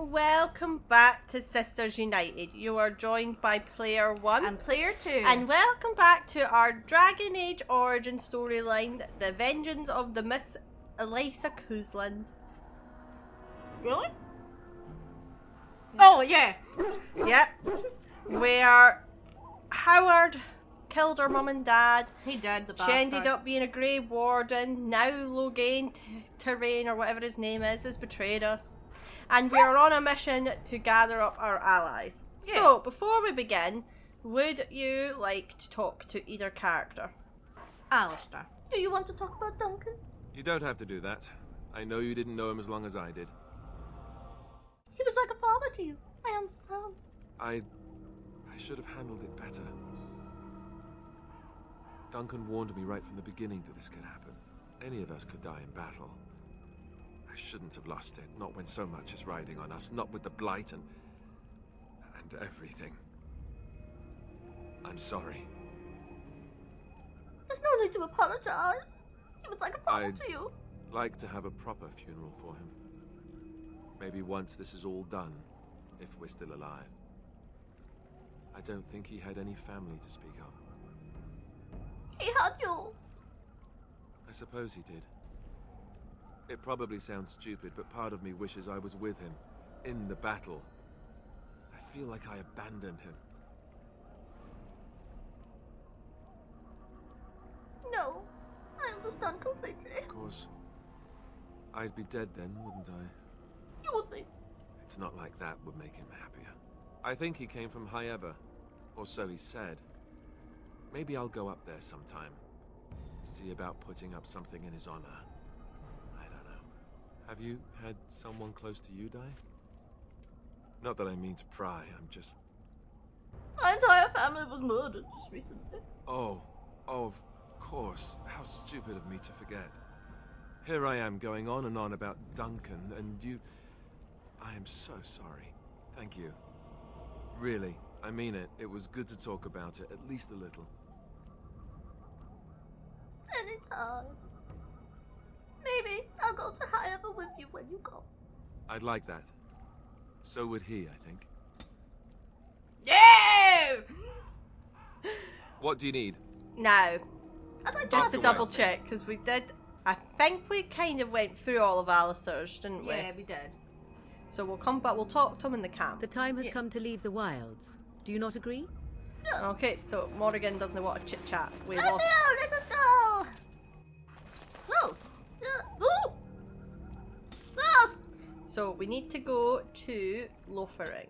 welcome back to Sisters United. You are joined by player 1 and player 2. And welcome back to our Dragon Age origin storyline, The Vengeance of the Miss Elissa Cousland. Really? Oh, yeah. Yep. Where Howard killed her mum and dad. He did, the She bastard. ended up being a Grey Warden. Now Logain Terrain, or whatever his name is, has betrayed us. And we are on a mission to gather up our allies. Yeah. So, before we begin, would you like to talk to either character? Alistair. Do you want to talk about Duncan? You don't have to do that. I know you didn't know him as long as I did. He was like a father to you. I understand. I should have handled it better. Duncan warned me right from the beginning that this could happen. Any of us could die in battle. I shouldn't have lost it, not when so much is riding on us, not with the Blight and everything. I'm sorry. There's no need to apologize. He was like a father to you. I'd like to have a proper funeral for him. Maybe once this is all done, if we're still alive. I don't think he had any family to speak of. He had you. I suppose he did. It probably sounds stupid, but part of me wishes I was with him, in the battle. I feel like I abandoned him. No, I understand completely. Of course. I'd be dead then, wouldn't I? You would be. It's not like that would make him happier. I think he came from High Ever, or so he said. Maybe I'll go up there sometime. See about putting up something in his honor. I don't know. Have you had someone close to you die? Not that I mean to pry, I'm just... My entire family was murdered just recently. Oh, of course. How stupid of me to forget. Here I am going on and on about Duncan, and you... I am so sorry. Thank you. Really, I mean it. It was good to talk about it, at least a little. Anytime. Maybe I'll go to High Ever with you when you go. I'd like that. So would he, I think. Yeah! What do you need? Now, I'd like just to ask double you check, because we did... I think we kind of went through all of Alistair's, didn't we? Yeah, we did. So we'll come back, we'll talk to him in the camp. The time has come to leave the wilds. Do you not agree? No. Okay, so Morrigan doesn't want to chit-chat. We Let lost... us go! No! Ooh! Yes! So we need to go to Lothering.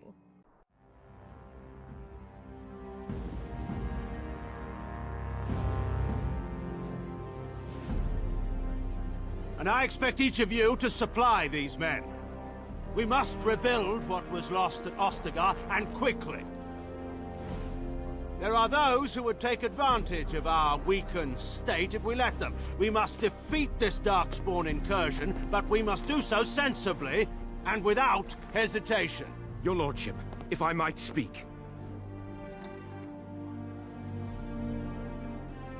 And I expect each of you to supply these men. We must rebuild what was lost at Ostagar, and quickly. There are those who would take advantage of our weakened state if we let them. We must defeat this Darkspawn incursion, but we must do so sensibly and without hesitation. Your Lordship, if I might speak.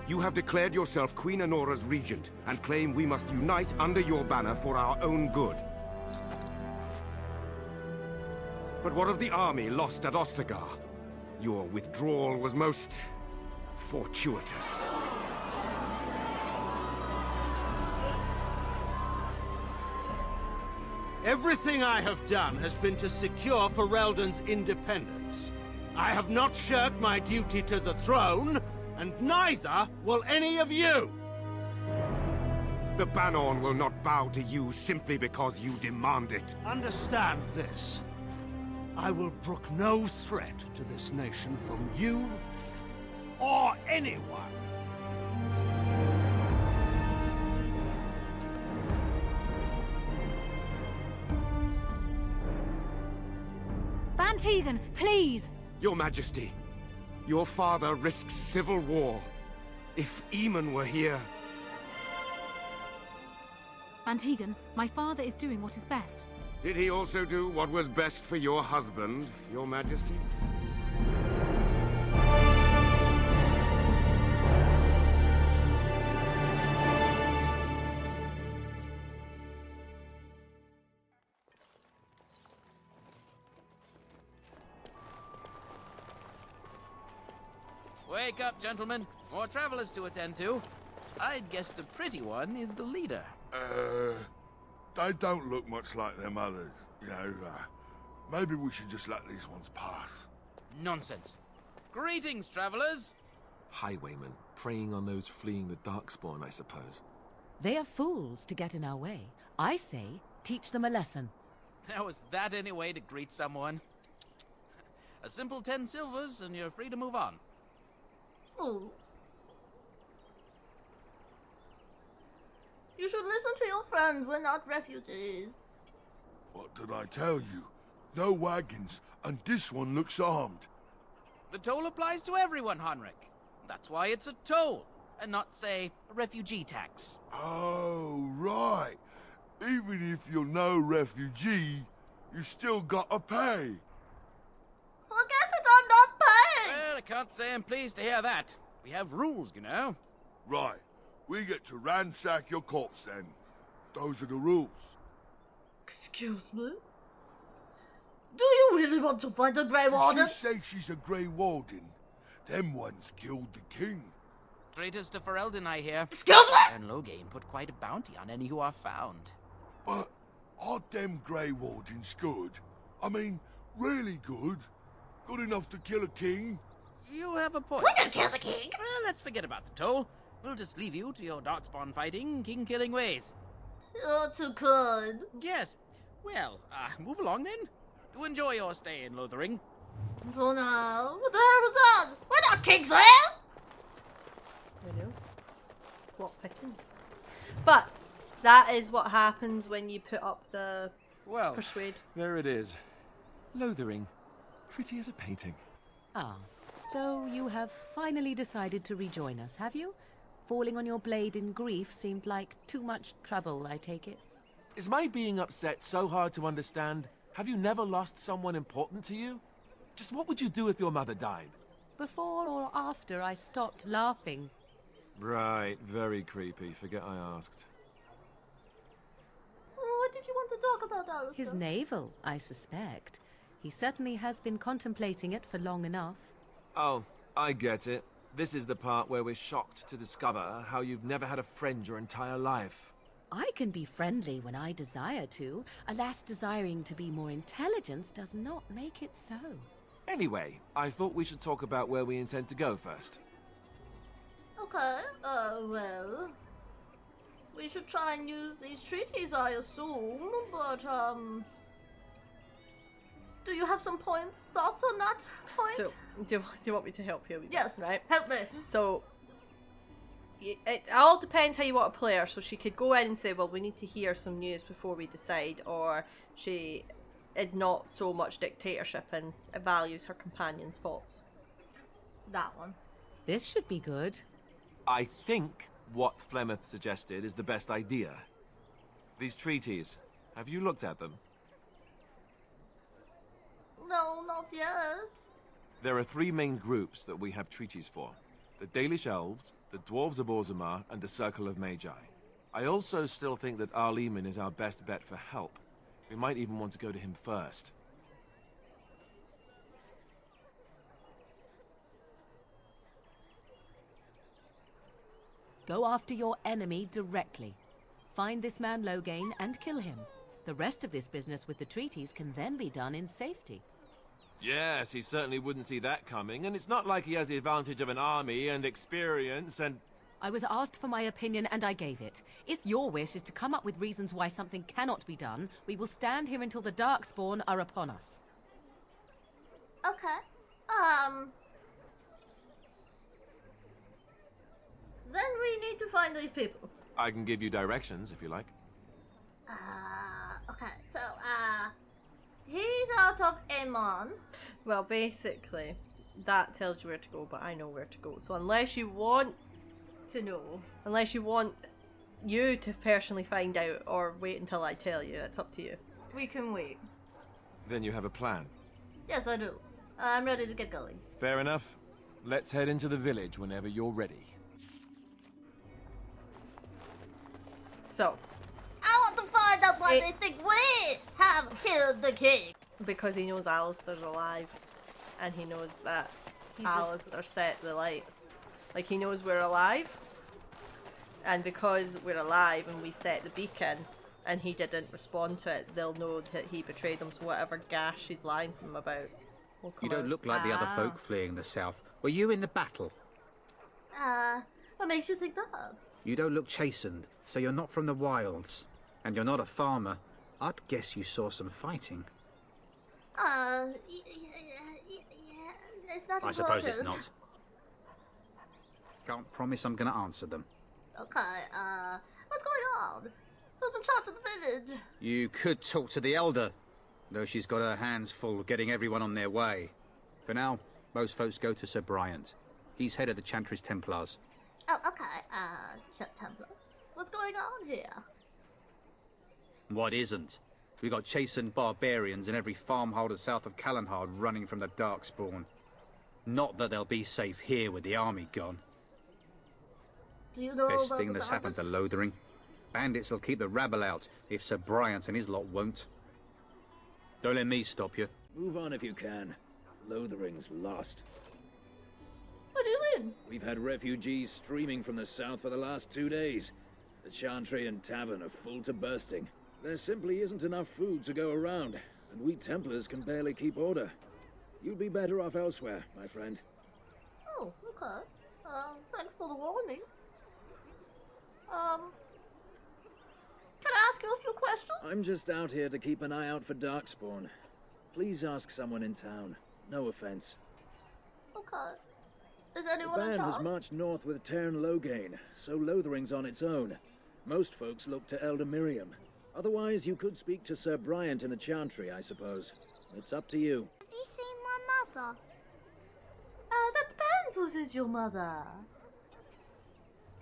You have declared yourself Queen Honora's regent, and claim we must unite under your banner for our own good. But what of the army lost at Ostagar? Your withdrawal was most... fortuitous. Everything I have done has been to secure Ferelden's independence. I have not shirked my duty to the throne, and neither will any of you! The Banorn will not bow to you simply because you demand it. Understand this. I will brook no threat to this nation from you or anyone. Van Tegan, please! Your Majesty, your father risks civil war. If Eamon were here... Van Tegan, my father is doing what is best. Did he also do what was best for your husband, Your Majesty? Wake up, gentlemen. More travelers to attend to. I'd guess the pretty one is the leader. They don't look much like them others, you know. Maybe we should just let these ones pass. Nonsense. Greetings, travelers. Highwaymen, preying on those fleeing the Darkspawn, I suppose. They are fools to get in our way. I say, teach them a lesson. Now, is that any way to greet someone? A simple 10 silvers and you're free to move on. Ooh. You should listen to your friends. We're not refugees. What did I tell you? No wagons, and this one looks armed. The toll applies to everyone, Henrik. That's why it's a toll, and not, say, a refugee tax. Oh, right. Even if you're no refugee, you still gotta pay. Forget it, I'm not paying! Well, I can't say I'm pleased to hear that. We have rules, you know. Right. We get to ransack your corpse then. Those are the rules. Excuse me? Do you really want to find a Grey Warden? Did you say she's a Grey Warden? Them ones killed the king. Traitors to Ferelden, I hear. Excuse me? And Loghain put quite a bounty on any who are found. But are them Grey Wardens good? I mean, really good? Good enough to kill a king? You have a point. We didn't kill the king! Well, let's forget about the toll. We'll just leave you to your darkspawn fighting, king-killing ways. You're too kind. Yes. Well, move along then. Do enjoy your stay in Lothering. For now, what the hell was that? We're not Kingslayers! I know. Plot thickens. But that is what happens when you put up the Well, persuade. there it is. Lothering. Pretty as a painting. Ah, so you have finally decided to rejoin us, have you? Falling on your blade in grief seemed like too much trouble, I take it. Is my being upset so hard to understand? Have you never lost someone important to you? Just what would you do if your mother died? Before or after I stopped laughing. Right, very creepy. Forget I asked. What did you want to talk about, Alistair? His navel, I suspect. He certainly has been contemplating it for long enough. Oh, I get it. This is the part where we're shocked to discover how you've never had a friend your entire life. I can be friendly when I desire to. Alas, desiring to be more intelligent does not make it so. Anyway, I thought we should talk about where we intend to go first. Okay, well... We should try and use these treaties, I assume, but, do you have some thoughts on that point? So, do you want me to help you with Yes, this, right? help me. So, it all depends how you want to play her. So she could go in and say, well, we need to hear some news before we decide, or she is not so much dictatorship and values her companion's thoughts. That one. This should be good. I think what Flemeth suggested is the best idea. These treaties, have you looked at them? No, not yet. There are three main groups that we have treaties for. The Dalish Elves, the Dwarves of Orzammar, and the Circle of Magi. I also still think that Arleman is our best bet for help. We might even want to go to him first. Go after your enemy directly. Find this man Loghain and kill him. The rest of this business with the treaties can then be done in safety. Yes, he certainly wouldn't see that coming, and it's not like he has the advantage of an army and experience and... I was asked for my opinion and I gave it. If your wish is to come up with reasons why something cannot be done, we will stand here until the Darkspawn are upon us. Okay. Then we need to find these people. I can give you directions, if you like. Okay, so, he's out of Amon. Well, basically, that tells you where to go, but I know where to go. So unless you want to know, unless you want you to personally find out, or wait until I tell you, it's up to you. We can wait. Then you have a plan. Yes, I do. I'm ready to get going. Fair enough. Let's head into the village whenever you're ready. So, I want to find out why they think we have killed the king. because he knows Alistair's alive, and he knows that Alistair set the light. Like, he knows we're alive. And because we're alive and we set the beacon and he didn't respond to it, they'll know that he betrayed them, so whatever gash he's lying to them about will come You don't out. look like the other folk fleeing the south. Were you in the battle? What makes you think that? You don't look chastened, so you're not from the wilds. And you're not a farmer. I'd guess you saw some fighting. Yeah, it's not important. I suppose it's not. Can't promise I'm going to answer them. Okay, what's going on? Who's in charge of the village? You could talk to the Elder, though she's got her hands full getting everyone on their way. For now, most folks go to Sir Bryant. He's head of the Chantry's Templars. Oh, okay, Templar. What's going on here? What isn't? We got chastened barbarians in every farmholder south of Callanhard running from the Darkspawn. Not that they'll be safe here with the army gone. Do you know Best about thing the that's happened to bandits? Lothering. Bandits will keep the rabble out if Sir Bryant and his lot won't. Don't let me stop you. Move on if you can. Lothering's lost. What do you mean? We've had refugees streaming from the south for the last 2 days. The Chantry and Tavern are full to bursting. There simply isn't enough food to go around, and we Templars can barely keep order. You'd be better off elsewhere, my friend. Oh, okay. Thanks for the warning. Can I ask you a few questions? I'm just out here to keep an eye out for Darkspawn. Please ask someone in town. No offense. Okay. Is The anyone in band has charge? marched north with Tern Loghain, so Lothering's on its own. Most folks look to Elder Miriam. Otherwise, you could speak to Sir Bryant in the Chantry, I suppose. It's up to you. Have you seen my mother? That depends. Who is your mother?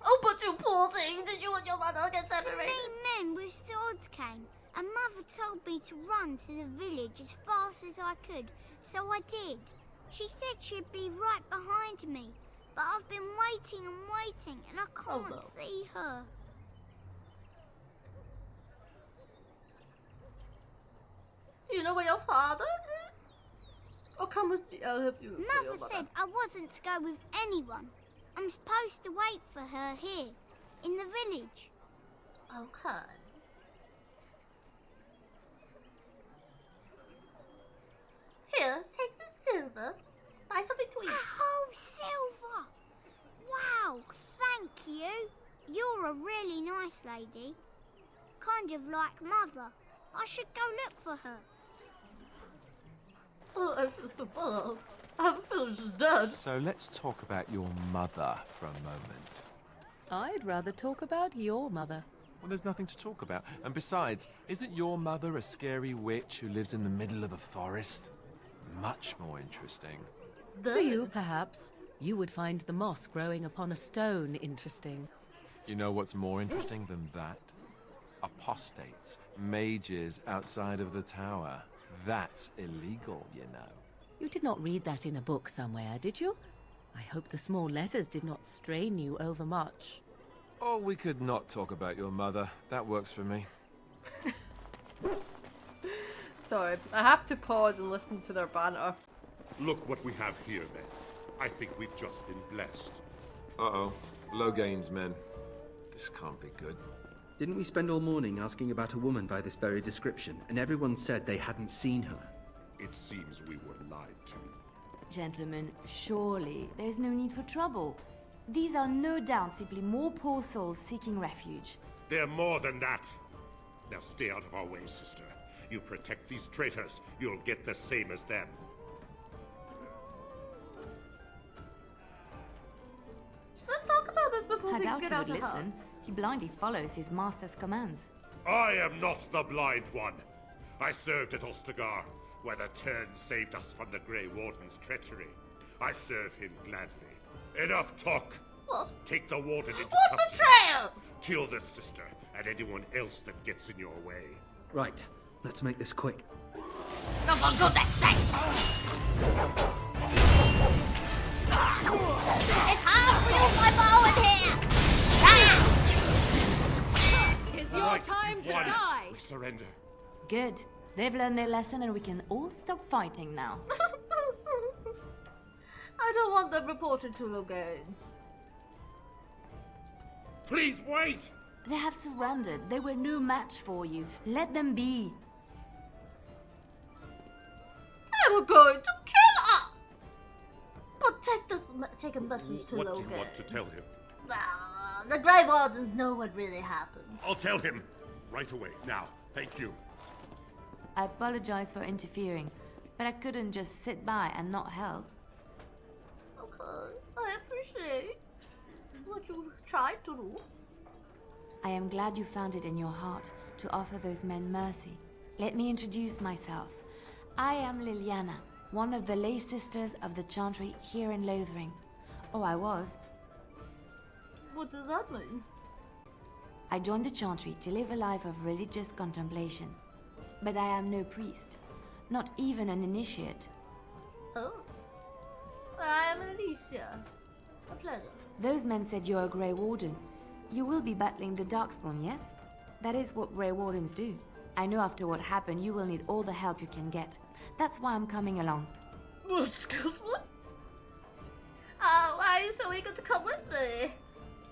Oh, but you poor thing! Did you and your mother get separated? 3 men with swords came, and Mother told me to run to the village as fast as I could, so I did. She said she'd be right behind me, but I've been waiting and waiting, and I can't see her. Do you know where your father is? Or come with me, I'll help you. with your Mother said I wasn't to go with anyone. I'm supposed to wait for her here, in the village. Okay. Here, take this silver. Buy something to eat. A whole silver! Wow, thank you. You're a really nice lady. Kind of like Mother. I should go look for her. Oh, I feel so bad. I have a feeling she's dead. So let's talk about your mother for a moment. I'd rather talk about your mother. Well, there's nothing to talk about. And besides, isn't your mother a scary witch who lives in the middle of a forest? Much more interesting. For you, perhaps. You would find the moss growing upon a stone interesting. You know what's more interesting than that? Apostates, mages outside of the tower. That's illegal, you know. You did not read that in a book somewhere, did you? I hope the small letters did not strain you overmuch. Oh, we could not talk about your mother. That works for me. Sorry, I have to pause and listen to their banter. Look what we have here, then. I think we've just been blessed. Uh-oh. Loghain's men. This can't be good. Didn't we spend all morning asking about a woman by this very description, and everyone said they hadn't seen her? It seems we were lied to. Gentlemen, surely there's no need for trouble. These are no doubt simply more poor souls seeking refuge. They're more than that. Now stay out of our way, sister. You protect these traitors, you'll get the same as them. Let's talk about this before I things doubt get he out would of hand. listen. He blindly follows his master's commands. I am not the blind one. I served at Ostagar, where the Tern saved us from the Grey Warden's treachery. I serve him gladly. Enough talk. What? Take the Warden into What custody. betrayal! Kill this sister and anyone else that gets in your way. Right, let's make this quick. No, for goodness sake! It's hard to use my bow in here! It's your time to die! We surrender. Good. They've learned their lesson and we can all stop fighting now. I don't want them reported to again. Please wait! They have surrendered. They were no match for you. Let them be. They were going to kill us! But take a message to Logan. What do you want to tell him? The Grey Wardens know what really happened. I'll tell him. Right away. Now. Thank you. I apologize for interfering, but I couldn't just sit by and not help. Okay, I appreciate what you tried to do. I am glad you found it in your heart to offer those men mercy. Let me introduce myself. I am Liliana, one of the lay sisters of the Chantry here in Lothering. Oh, I was. What does that mean? I joined the Chantry to live a life of religious contemplation. But I am no priest, not even an initiate. Oh. I am Alicia. A pleasure. Those men said you're a Grey Warden. You will be battling the Darkspawn, yes? That is what Grey Wardens do. I know after what happened, you will need all the help you can get. That's why I'm coming along. Excuse me? Why are you so eager to come with me?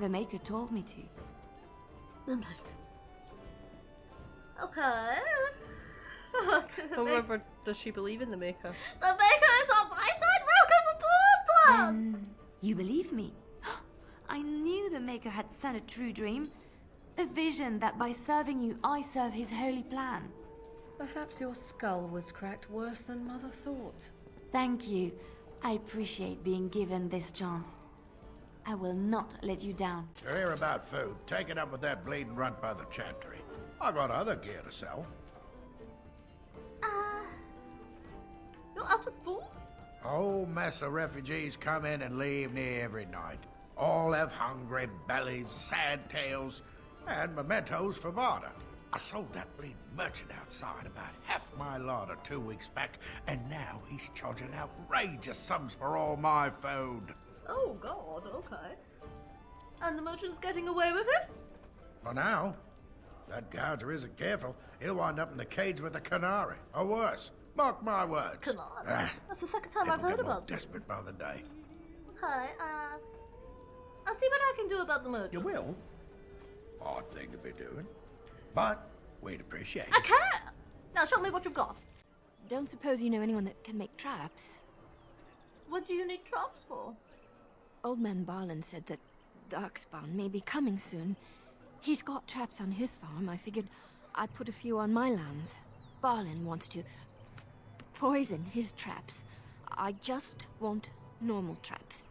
The Maker told me to. The Maker. Okay. However, does she believe in the Maker? The Maker is on my side! Welcome aboard, then! You believe me? I knew the Maker had sent a true dream. A vision that by serving you, I serve his holy plan. Perhaps your skull was cracked worse than Mother thought. Thank you. I appreciate being given this chance. I will not let you down. You're here about food. Take it up with that bleeding runt by the Chantry. I got other gear to sell. You're out of food? A whole mess of refugees come in and leave near every night. All have hungry bellies, sad tales, and mementos for barter. I sold that bleeding merchant outside about half my larder 2 weeks back, and now he's charging outrageous sums for all my food. Oh, God, okay. And the merchant's getting away with it? For now. That gouger isn't careful, he'll wind up in the cage with a canary, or worse. Mark my words. Canary? That's the second time I've heard about it. Desperate by the day. Okay, I'll see what I can do about the merchant. You will? Odd thing to be doing. But we'd appreciate it. I can! Now show me what you've got. Don't suppose you know anyone that can make traps? What do you need traps for? Old man Barlin said that Darkspawn may be coming soon. He's got traps on his farm. I figured I'd put a few on my lands. Barlin wants to poison his traps. I just want normal traps.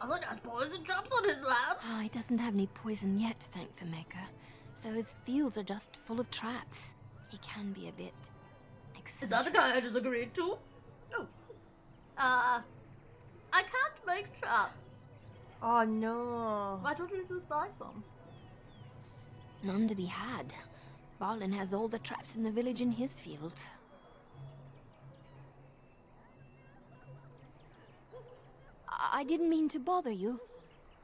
Barlin has poison traps on his land? Oh, he doesn't have any poison yet, thank the Maker. So his fields are just full of traps. He can be a bit eccentric. Is that the guy I just agreed to? Oh. I can't make traps. Oh no. Why don't you just buy some? None to be had. Barlin has all the traps in the village in his fields. I didn't mean to bother you.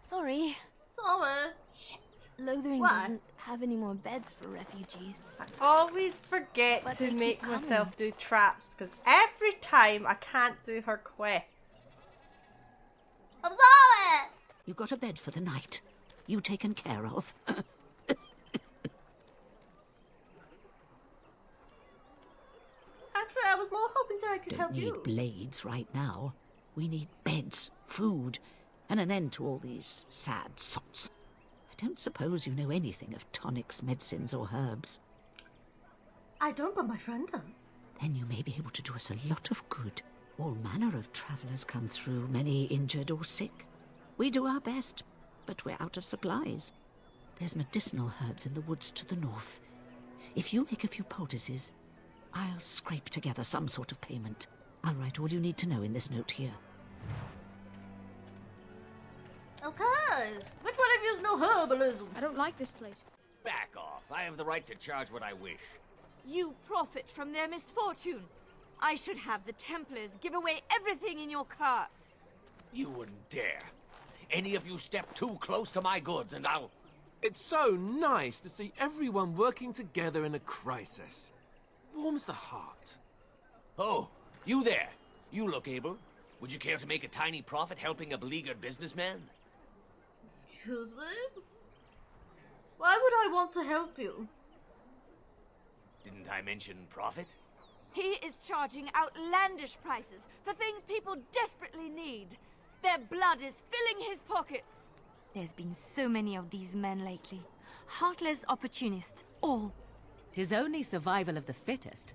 Sorry. Sorry. Shit. Lothering Why? doesn't have any more beds for refugees. I always forget But to they keep make coming. myself do traps, because every time I can't do her quest. I'm sorry! You got a bed for the night. You taken care of. Actually, I was more hoping that I could help Don't need you. blades right now. We need beds, food, and an end to all these sad sots. I don't suppose you know anything of tonics, medicines, or herbs. I don't, but my friend does. Then you may be able to do us a lot of good. All manner of travellers come through, many injured or sick. We do our best, but we're out of supplies. There's medicinal herbs in the woods to the north. If you make a few poultices, I'll scrape together some sort of payment. I'll write all you need to know in this note here. Okay. Which one of you's no herbalism? I don't like this place. Back off. I have the right to charge what I wish. You profit from their misfortune. I should have the Templars give away everything in your carts. You wouldn't dare. Any of you step too close to my goods and I'll... It's so nice to see everyone working together in a crisis. Warms the heart. Oh, you there. You look able. Would you care to make a tiny profit helping a beleaguered businessman? Excuse me? Why would I want to help you? Didn't I mention profit? He is charging outlandish prices for things people desperately need. Their blood is filling his pockets. There's been so many of these men lately. Heartless opportunists, all. 'Tis only survival of the fittest.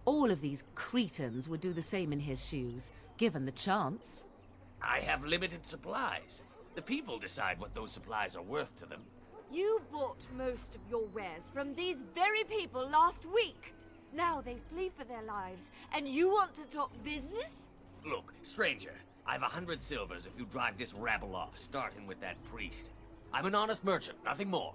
All of these cretins would do the same in his shoes, given the chance. I have limited supplies. The people decide what those supplies are worth to them. You bought most of your wares from these very people last week. Now they flee for their lives, and you want to talk business? Look, stranger, I've 100 silvers if you drive this rabble off, starting with that priest. I'm an honest merchant, nothing more.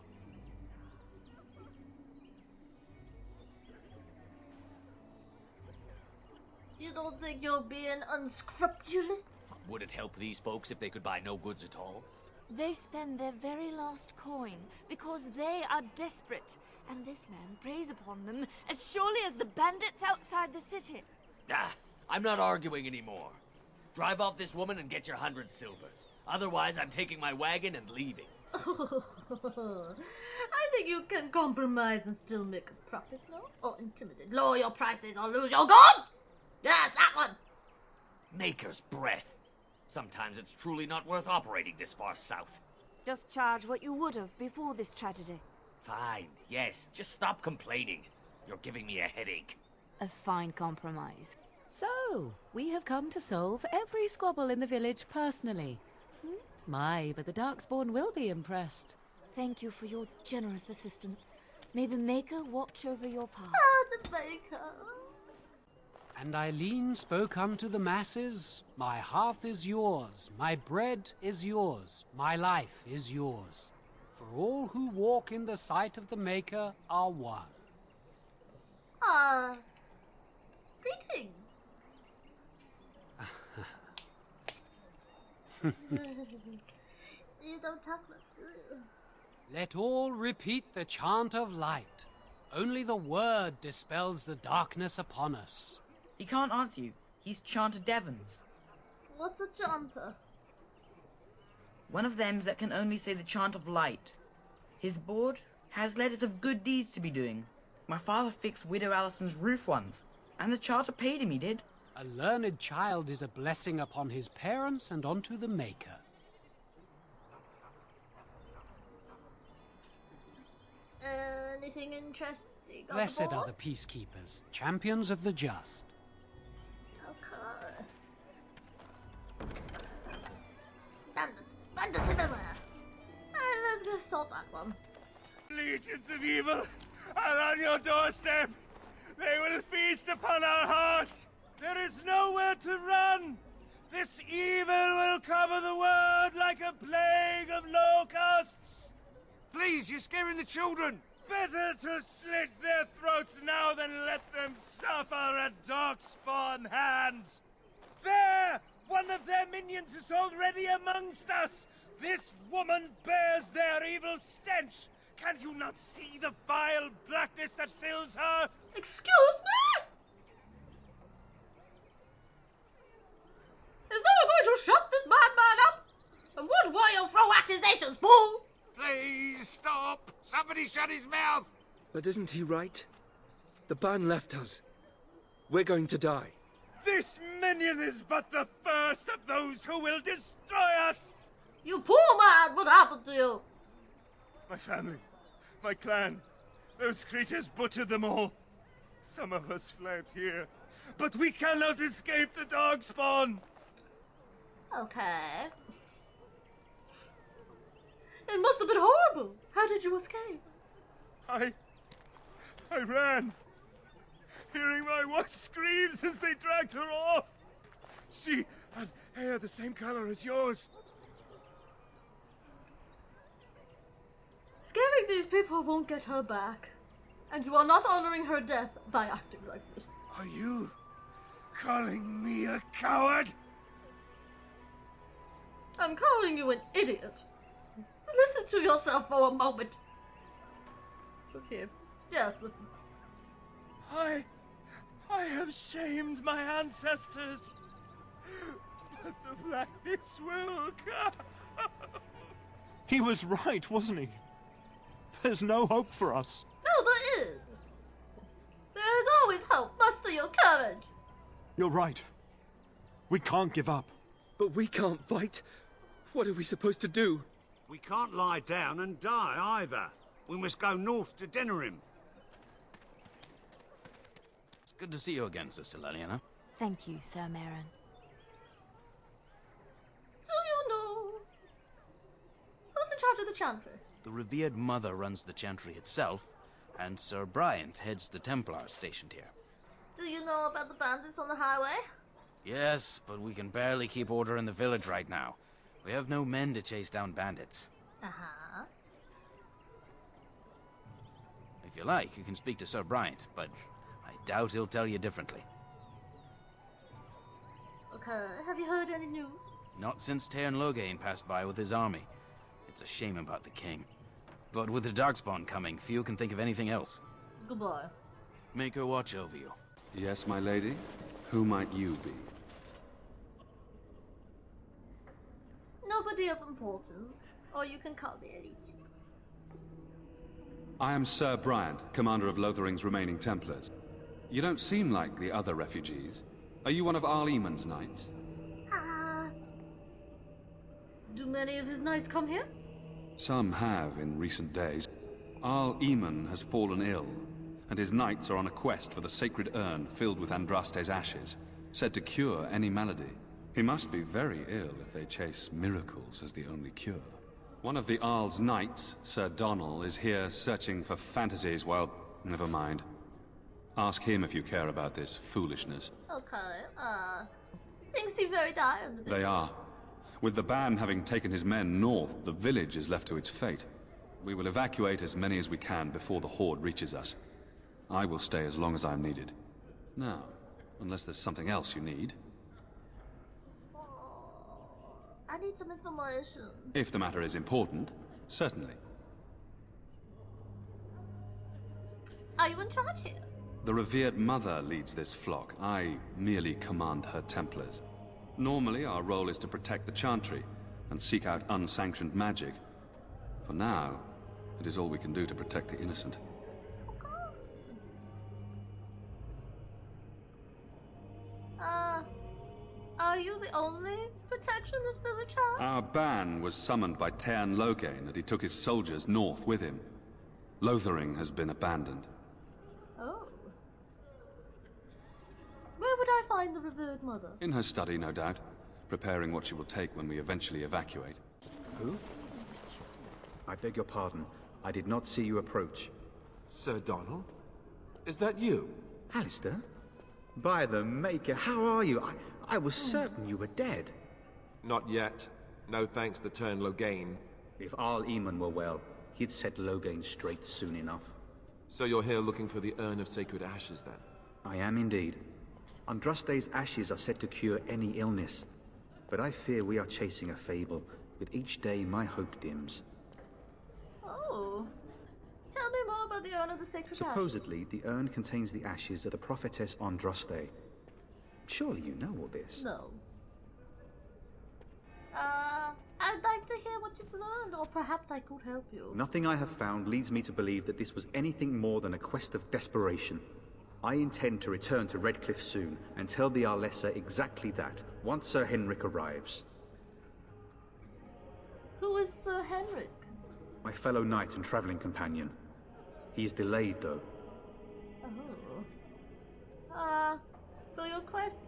You don't think you're being unscrupulous? Would it help these folks if they could buy no goods at all? They spend their very last coin because they are desperate, and this man preys upon them as surely as the bandits outside the city. Ah, I'm not arguing anymore. Drive off this woman and get your 100 silvers. Otherwise, I'm taking my wagon and leaving. I think you can compromise and still make a profit, no? Or intimidate. Lower your prices or lose your goods! Yes, that one! Maker's breath. Sometimes it's truly not worth operating this far south. Just charge what you would have before this tragedy. Fine, yes, just stop complaining. You're giving me a headache. A fine compromise. So, we have come to solve every squabble in the village personally. My, but the Darkspawn will be impressed. Thank you for your generous assistance. May the Maker watch over your path. Ah, the Maker. And Eileen spoke unto the masses, my hearth is yours, my bread is yours, my life is yours. For all who walk in the sight of the Maker are one. Greetings. You don't talk much, do you? Let all repeat the chant of light. Only the word dispels the darkness upon us. He can't answer you. He's Chanter Devons. What's a chanter? One of them that can only say the chant of light. His board has letters of good deeds to be doing. My father fixed Widow Allison's roof once, and the charter paid him, he did. A learned child is a blessing upon his parents and onto the Maker. Anything interesting? Blessed are the peacekeepers, champions of the just. Okay. Bandits everywhere. Let's go sort that one. Legions of evil are on your doorstep. They will feast upon our hearts. There is nowhere to run. This evil will cover the world like a plague of locusts. Please, you're scaring the children. Better to slit their throats now than let them suffer at Darkspawn hands. There! One of their minions is already amongst us. This woman bears their evil stench. Can you not see the vile blackness that fills her? Excuse me? Is no one going to shut this madman up? And what will you throw accusations, fool? Please stop! Somebody shut his mouth! But isn't he right? The ban left us. We're going to die. This minion is but the first of those who will destroy us! You poor man, what happened to you? My family, my clan, those creatures butchered them all. Some of us fled here, but we cannot escape the Darkspawn. Okay. It must have been horrible. How did you escape? I ran, hearing my wife's screams as they dragged her off. She had hair the same color as yours. Scaring these people won't get her back. And you are not honoring her death by acting like this. Are you calling me a coward? I'm calling you an idiot. Listen to yourself for a moment. It's okay. Yes, listen. I have shamed my ancestors. But the blackness will come. He was right, wasn't he? There's no hope for us. No, there is. There is always hope. Muster your courage. You're right. We can't give up. But we can't fight. What are we supposed to do? We can't lie down and die either. We must go north to Denerim. It's good to see you again, Sister Leliana. Thank you, Sir Marin. Do you know who's in charge of the chantry? The revered mother runs the chantry itself, and Sir Bryant heads the Templars stationed here. Do you know about the bandits on the highway? Yes, but we can barely keep order in the village right now. We have no men to chase down bandits. Uh-huh. If you like, you can speak to Sir Bryant, but I doubt he'll tell you differently. Okay, have you heard any news? Not since Tairn Loghain passed by with his army. It's a shame about the king. But with the Darkspawn coming, few can think of anything else. Goodbye. Make her watch over you. Yes, my lady? Who might you be? Nobody of importance, or you can call me Elissa. I am Sir Bryant, commander of Lotharing's remaining Templars. You don't seem like the other refugees. Are you one of Arl Eamon's knights? Do many of his knights come here? Some have in recent days. Arl Eamon has fallen ill, and his knights are on a quest for the sacred urn filled with Andraste's ashes, said to cure any malady. He must be very ill if they chase miracles as the only cure. One of the Arl's knights, Sir Donnell, is here searching for fantasies while... never mind. Ask him if you care about this foolishness. Okay, things seem very dire in the village. They are. With the ban having taken his men north, the village is left to its fate. We will evacuate as many as we can before the horde reaches us. I will stay as long as I'm needed. Now, unless there's something else you need. I need some information. If the matter is important, certainly. Are you in charge here? The revered mother leads this flock. I merely command her Templars. Normally, our role is to protect the Chantry and seek out unsanctioned magic. For now, it is all we can do to protect the innocent. Are you the only protection this village has? Our ban was summoned by Tairn Loghain, and he took his soldiers north with him. Lothering has been abandoned. Oh. Where would I find the revered mother? In her study, no doubt, preparing what she will take when we eventually evacuate. Who? I beg your pardon. I did not see you approach. Sir Donnell? Is that you? Alistair? By the Maker, how are you? I was certain you were dead. Not yet. No thanks to Tairn Loghain. If Arl Eamon were well, he'd set Loghain straight soon enough. So you're here looking for the Urn of Sacred Ashes, then? I am indeed. Andraste's ashes are said to cure any illness. But I fear we are chasing a fable. With each day, my hope dims. Oh. Tell me more about the Urn of the Sacred Ashes. Supposedly, the urn contains the ashes of the prophetess Andraste. Surely you know all this. No. I'd like to hear what you've learned, or perhaps I could help you. Nothing I have found leads me to believe that this was anything more than a quest of desperation. I intend to return to Redcliffe soon, and tell the Arlessa exactly that, once Sir Henrik arrives. Who is Sir Henrik? My fellow knight and travelling companion. He is delayed, though. Oh. So your quest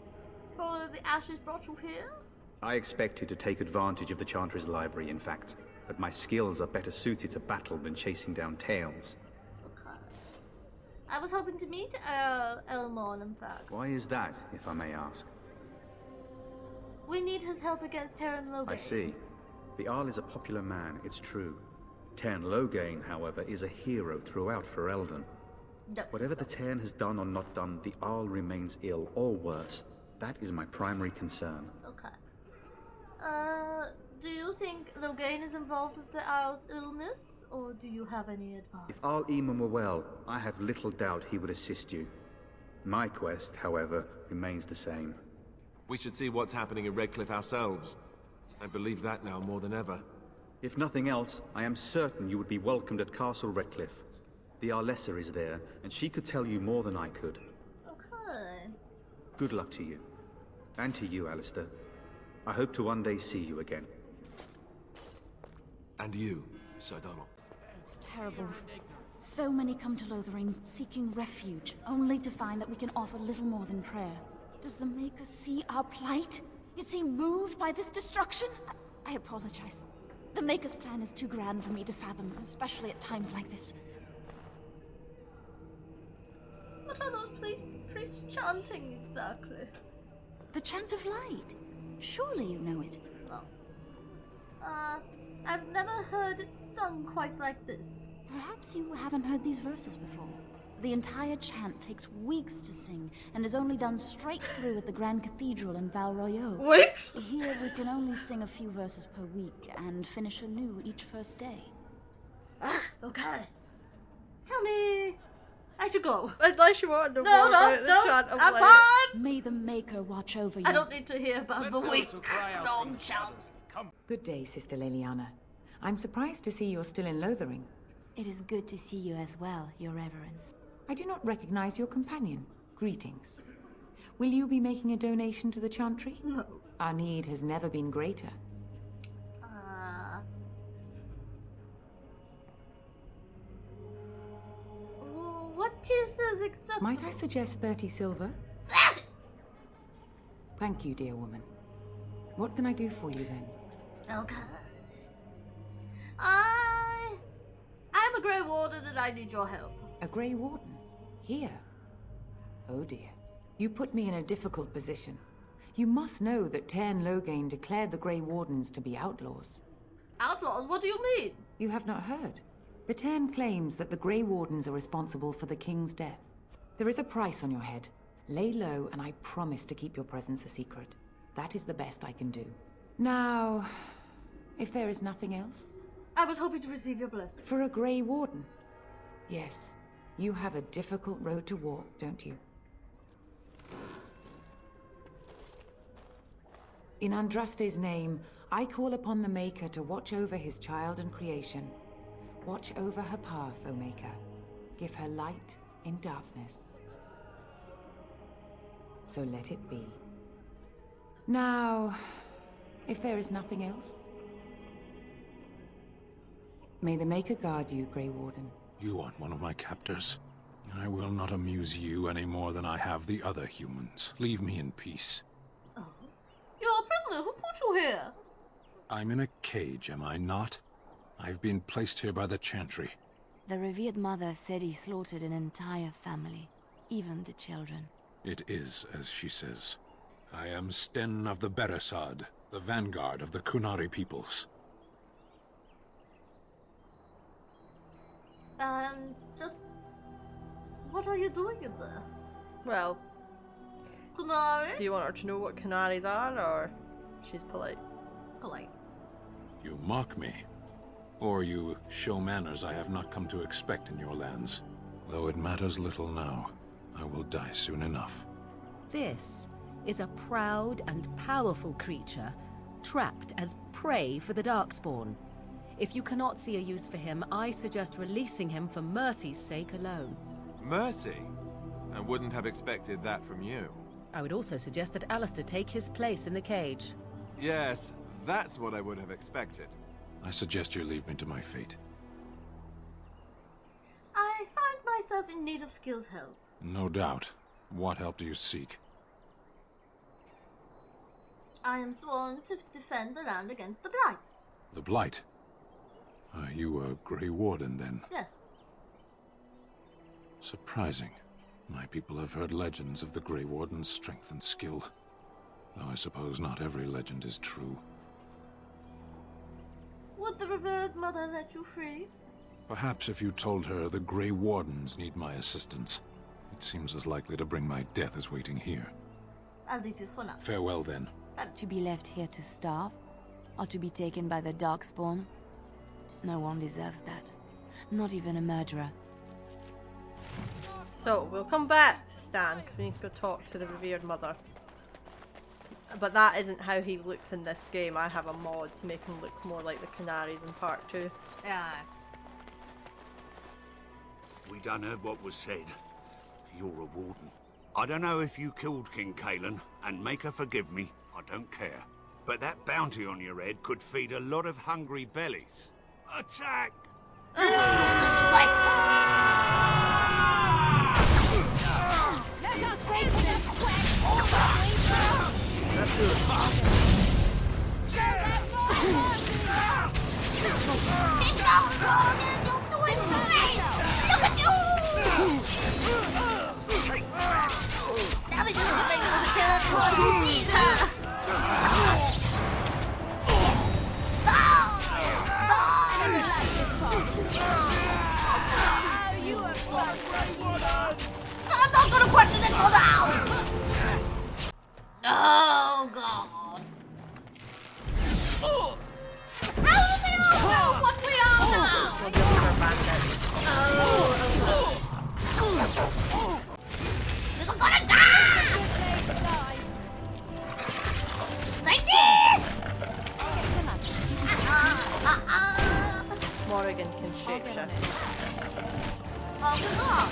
for the ashes brought you here? I expected to take advantage of the Chantry's library, in fact. But my skills are better suited to battle than chasing down tales. Okay. I was hoping to meet Elmon, in fact. Why is that, if I may ask? We need his help against Tairn Loghain. I see. The Arl is a popular man, it's true. Tairn Loghain, however, is a hero throughout Ferelden. Whatever the Tairn has done or not done, the Arl remains ill, or worse. That is my primary concern. Okay. Do you think Loghain is involved with the Arl's illness, or do you have any advice? If Arl Eamon were well, I have little doubt he would assist you. My quest, however, remains the same. We should see what's happening in Redcliffe ourselves. I believe that now more than ever. If nothing else, I am certain you would be welcomed at Castle Redcliffe. The Arlessa is there, and she could tell you more than I could. Okay. Good luck to you. And to you, Alistair. I hope to one day see you again. And you, Sir Donald. It's terrible. So many come to Lothering seeking refuge, only to find that we can offer little more than prayer. Does the Maker see our plight? You seem moved by this destruction? I apologize. The Maker's plan is too grand for me to fathom, especially at times like this. What are those priests chanting exactly? The Chant of Light. Surely you know it. Oh. I've never heard it sung quite like this. Perhaps you haven't heard these verses before. The entire chant takes weeks to sing, and is only done straight through at the Grand Cathedral in Val Royeaux. Weeks? Here we can only sing a few verses per week, and finish anew each first day. Ah, okay. Tell me... I should go. Unless you want to know more about the chant of I'm Light. fine! May the Maker watch over you. I don't need to hear about the week long chant. Good day, Sister Leliana. I'm surprised to see you're still in Lothering. It is good to see you as well, Your Reverence. I do not recognize your companion. Greetings. Will you be making a donation to the Chantry? No. Our need has never been greater. What is acceptable? Might I suggest 30 silver? Thank you, dear woman. What can I do for you then? Okay. I'm a Grey Warden and I need your help. A Grey Warden? Here? Oh dear. You put me in a difficult position. You must know that Tairn Loghain declared the Grey Wardens to be outlaws. Outlaws? What do you mean? You have not heard. The Tairn claims that the Grey Wardens are responsible for the King's death. There is a price on your head. Lay low, and I promise to keep your presence a secret. That is the best I can do. Now, if there is nothing else... I was hoping to receive your blessing. For a Grey Warden? Yes. You have a difficult road to walk, don't you? In Andraste's name, I call upon the Maker to watch over his child and creation. Watch over her path, O Maker. Give her light in darkness. So let it be. Now, if there is nothing else... May the Maker guard you, Grey Warden. You aren't one of my captors. I will not amuse you any more than I have the other humans. Leave me in peace. Oh. You're a prisoner. Who put you here? I'm in a cage, am I not? I've been placed here by the Chantry. The revered mother said he slaughtered an entire family, even the children. It is as she says. I am Sten of the Beresad, the vanguard of the Kunari peoples. Just... What are you doing in there? Well... Kunari? Do you want her to know what Canaries are, or... She's polite? Polite. You mock me. Or you show manners I have not come to expect in your lands. Though it matters little now. I will die soon enough. This is a proud and powerful creature, trapped as prey for the Darkspawn. If you cannot see a use for him, I suggest releasing him for mercy's sake alone. Mercy? I wouldn't have expected that from you. I would also suggest that Alistair take his place in the cage. Yes, that's what I would have expected. I suggest you leave me to my fate. I find myself in need of skilled help. No doubt. What help do you seek? I am sworn to defend the land against the Blight. The Blight? Are you a Grey Warden, then? Yes. Surprising. My people have heard legends of the Grey Warden's strength and skill. Though I suppose not every legend is true. Would the revered mother let you free? Perhaps if you told her the Grey Wardens need my assistance. It seems as likely to bring my death as waiting here. I'll leave you for now. Farewell, then. To be left here to starve? Or to be taken by the Darkspawn? No one deserves that. Not even a murderer. So, we'll come back to to Stan because we need to go talk to the revered mother. But that isn't how he looks in this game. I have a mod to make him look more like the Canaries in part 2. Yeah. We done heard what was said. You're a warden. I don't know if you killed King Cousland, and make her forgive me, I don't care. But that bounty on your head could feed a lot of hungry bellies. Attack! I'm not gonna question it for now! Oh god. How do they all know what we are now? Well, the other bandits. You're gonna die! They did! Morrigan can shapeshift. Oh, good luck.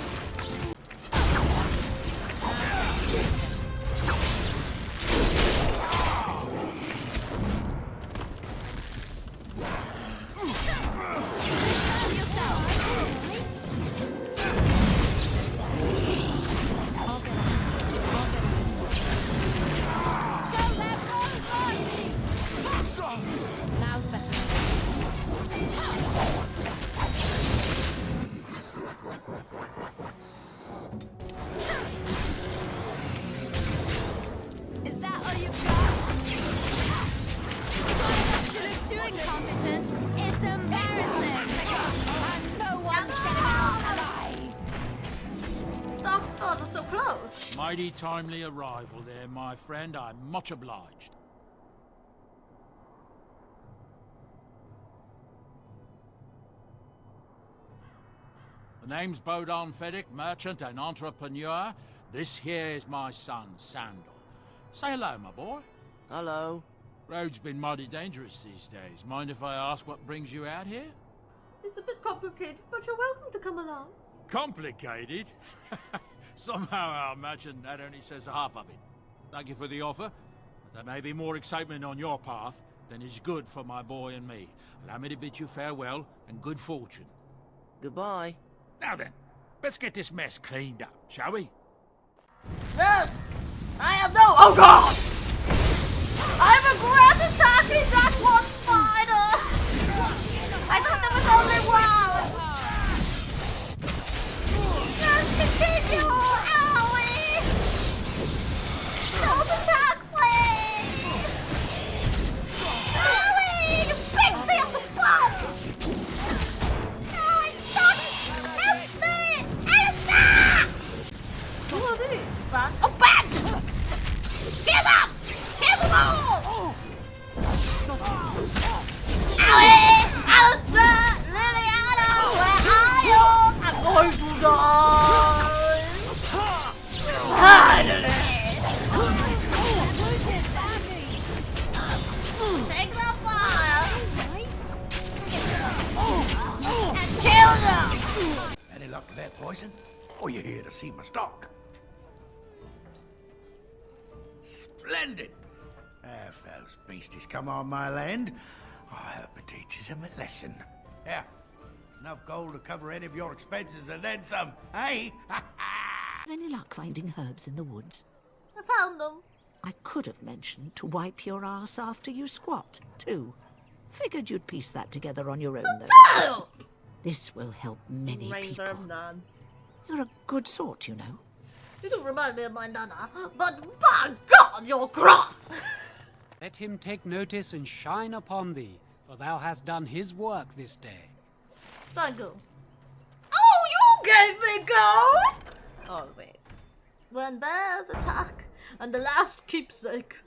Is that all you've got? You look too incompetent. It's embarrassing. And no one's getting out alive. Darkspawn was so close. Mighty timely arrival there, my friend. I'm much obliged. The name's Bodon Feddick, merchant and entrepreneur. This here is my son, Sandal. Say hello, my boy. Hello. Road's been mighty dangerous these days. Mind if I ask what brings you out here? It's a bit complicated, but you're welcome to come along. Complicated? Somehow I imagine that only says half of it. Thank you for the offer, but there may be more excitement on your path than is good for my boy and me. Allow me to bid you farewell and good fortune. Goodbye. Now then, let's get this mess cleaned up, shall we? Yes! I have no— Oh god! I regret attacking that one spider! I thought there was only one! Just continue, owie! Don't attack me! Owie! You picked me up the bum! No, it's not! Help me! Elissa! Who are they? Bad? Oh, bad! Kill them! Kill them all! Owie! Alistair! Liliana! Where are you? I'm going to die! Finally! Take the fire! And kill them! Any luck with that poison? Or you here to see my stock? Splendid! If those beasties come on my land, I hope it teaches them a lesson. Yeah, enough gold to cover any of your expenses and then some, hey? Any luck finding herbs in the woods? I found them. I could have mentioned to wipe your ass after you squat, too. Figured you'd piece that together on your own, though. This will help many Rains people. are none. You're a good sort, you know. You do remind me of my nana, but by God, you're cross! Let him take notice and shine upon thee, for thou hast done his work this day. Thank you. Oh, you gave me gold! Oh, wait. When bears attack, and the last keepsake.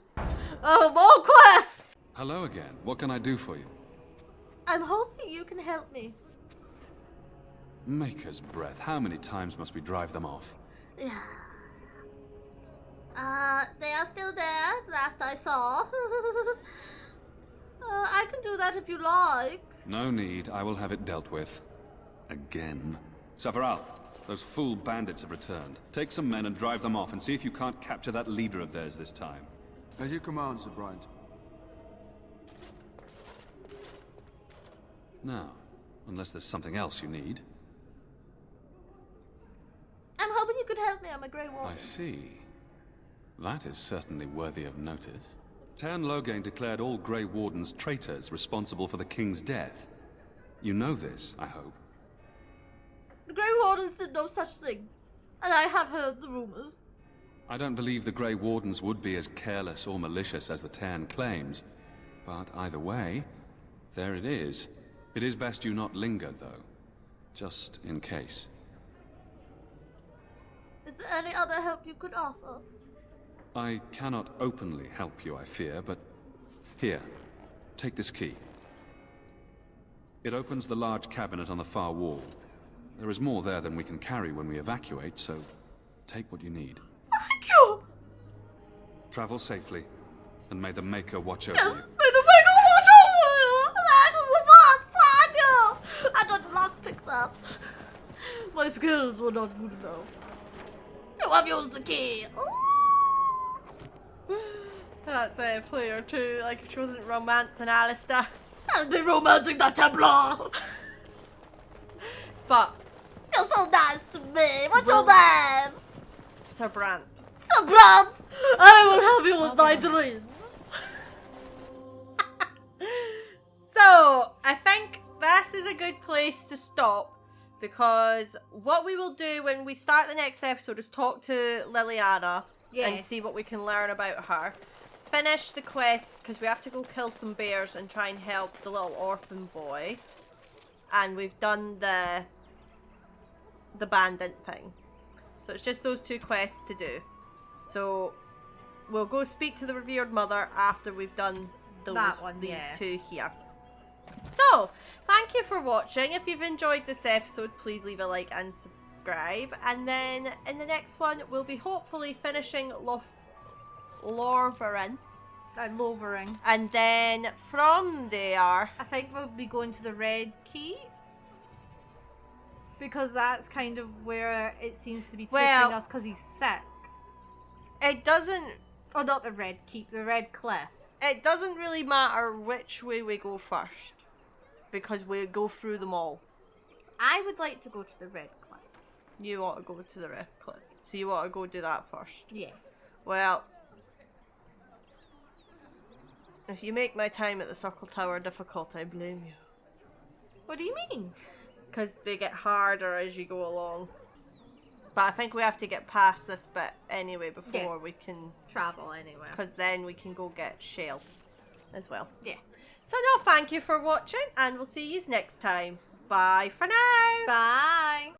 Oh, more quests! Hello again. What can I do for you? I'm hoping you can help me. Maker's breath. How many times must we drive them off? Yeah, They are still there, last I saw. I can do that if you like. No need. I will have it dealt with. Again. Several, those fool bandits have returned. Take some men and drive them off and see if you can't capture that leader of theirs this time. As you command, Sir Bryant. Now, unless there's something else you need. I'm hoping you could help me. I'm a Grey Warden. I see. That is certainly worthy of notice. Tern Loghain declared all Grey Wardens traitors responsible for the king's death. You know this, I hope. The Grey Wardens did no such thing, and I have heard the rumors. I don't believe the Grey Wardens would be as careless or malicious as the Tern claims. But either way, there it is. It is best you not linger, though. Just in case. Is there any other help you could offer? I cannot openly help you, I fear, but... Here, take this key. It opens the large cabinet on the far wall. There is more there than we can carry when we evacuate, so take what you need. Thank you! Travel safely, and may the Maker watch over Yes, you. may the Maker watch over you! That is the most, thank you! I got lockpick that. My skills were not good enough. You have used the key. That's a player too, like if she wasn't romancing Alistair. I'd be romancing the Templar! But you're so nice to me. What's your name? Sir Brant. Sir Brant! I will help you with my dreams. So, I think this is a good place to stop, because what we will do when we start the next episode is talk to Liliana and see what we can learn about her. Finish the quest, because we have to go kill some bears and try and help the little orphan boy. And we've done the bandit thing. So it's just those two quests to do. So we'll go speak to the revered mother after we've done these two here. So, thank you for watching. If you've enjoyed this episode, please leave a like and subscribe. And then in the next one, we'll be hopefully finishing Lorvarin. Lorvaring. And then from there, I think we'll be going to the Red Key. Because that's kind of where it seems to be pushing us because he's sick. It doesn't... Oh, not the Red Keep, the Red Cliff. It doesn't really matter which way we go first, because we go through them all. I would like to go to the Red Cliff. You want to go to the Red Cliff, so you want to go do that first. Yeah. Well, if you make my time at the Circle Tower difficult, I blame you. What do you mean? Because they get harder as you go along. But I think we have to get past this bit anyway before we can travel anywhere. Because then we can go get Shale as well. Yeah. So no, thank you for watching, and we'll see you next time. Bye for now. Bye.